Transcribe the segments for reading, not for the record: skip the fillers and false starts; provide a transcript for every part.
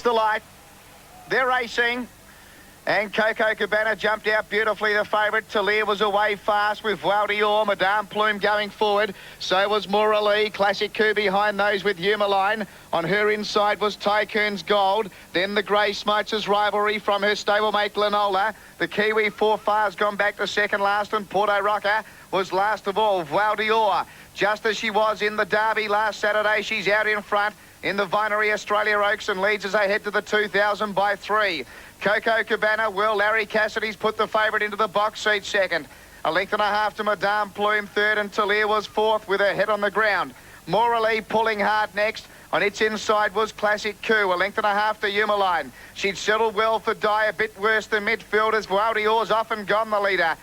The light. They're racing. And Coco Cobanna jumped out beautifully, the favourite. Talia was away fast with Voile D'or. Madame Plume going forward. So was Morali. Classic Coup behind those with Humaline. On her inside was Tycoon's Gold. Then the Grey Smites' Rivalry from her stablemate Glenola. The Kiwi Forfar's gone back to second last, and Porto Rocker was last of all. Voile D'or, just as she was in the Derby last Saturday, she's out in front in the Vinery Australia Oaks and leads as they head to the 2000 by 3. Coco Cobanna, Larry Cassidy's put the favourite into the box seat second. A length and a half to Madame Plume third, and Talia was fourth with her head on the ground. Morali pulling hard next. On its inside was Classic Coup, a length and a half to Humaline. She'd settled well for Die, a bit worse than midfielders. Voile D'or's off and gone, the leader.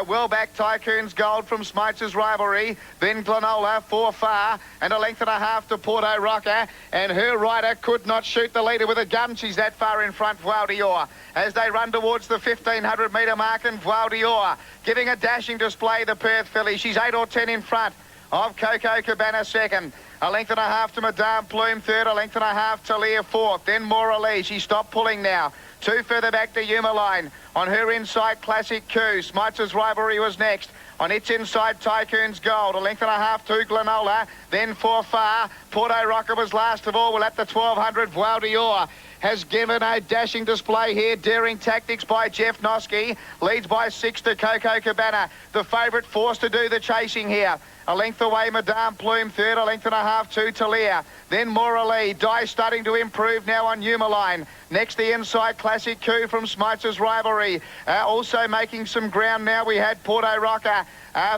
Well back, Tycoon's Gold from Smites' Rivalry. Then Glenola, Forfar, and a length and a half to Porto Rocker. And her rider could not shoot the leader with a gun. She's that far in front, Voile D'or. As they run towards the 1,500 metre mark, and Voile D'or giving a dashing display, the Perth filly. She's 8 or 10 in front of Coco Cobanna second. A length and a half to Madame Plume third, a length and a half to Leah fourth. Then Morali, she stopped pulling now. 2 further back to Humaline. On her inside, Classic Coup. Smites' Rivalry was next. On its inside, Tycoon's Gold. A length and a half to Glenola. Then Forfar. Porto Rocker was last of all. Well, at the 1,200, Voile D'or has given a dashing display here. Daring Tactics by Jarrad Noske leads by 6 to Coco Cobanna. The favourite forced to do the chasing here. A length away, Madame Plume third, a length and a half to Talia. Then Morali. Die starting to improve now on Humaline. Next, the inside, Classic Coup from Smites' Rivalry. Also making some ground now, we had Porto Rocker.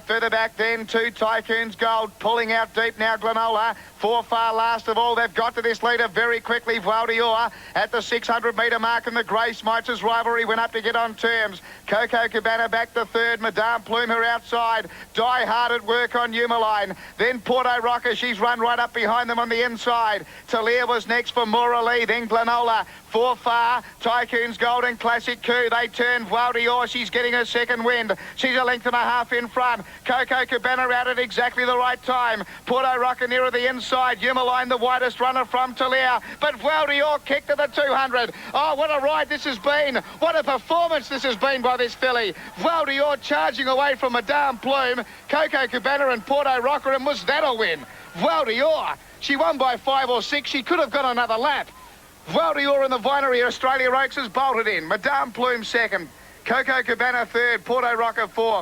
Further back then to Tycoon's Gold. Pulling out deep now, Glenola. Forfar last of all. They've got to this leader very quickly. Voile D'or at the 600 metre mark, and the Grey Smites' Rivalry went up to get on terms. Coco Cobanna back to third. Madame Plume her outside. Die hard at work on Humaline. Then Porto Rocker. She's run right up behind them on the inside. Talia was next for Morali. Then Glenola. Forfar, Tycoon's Gold and Classic Coup. They turn. Voile D'or, she's getting her second wind. She's a length and a half in front. Coco Cobanna out at exactly the right time. Porto Rocker nearer the inside. Humaline the widest runner from Talia. But Voile D'or kicked to the 200. Oh, what a ride this has been. What a performance this has been by this filly. Voile D'or charging away from Madame Plume. Coco Cobanna and Porto Rocker, and was that a win? Voile D'or, she won by 5 or 6. She could have got another lap. Voile D'or in the Vinery Australia Oaks has bolted in. Madame Plume second. Coco Cobanna third. Porto Rocker fourth.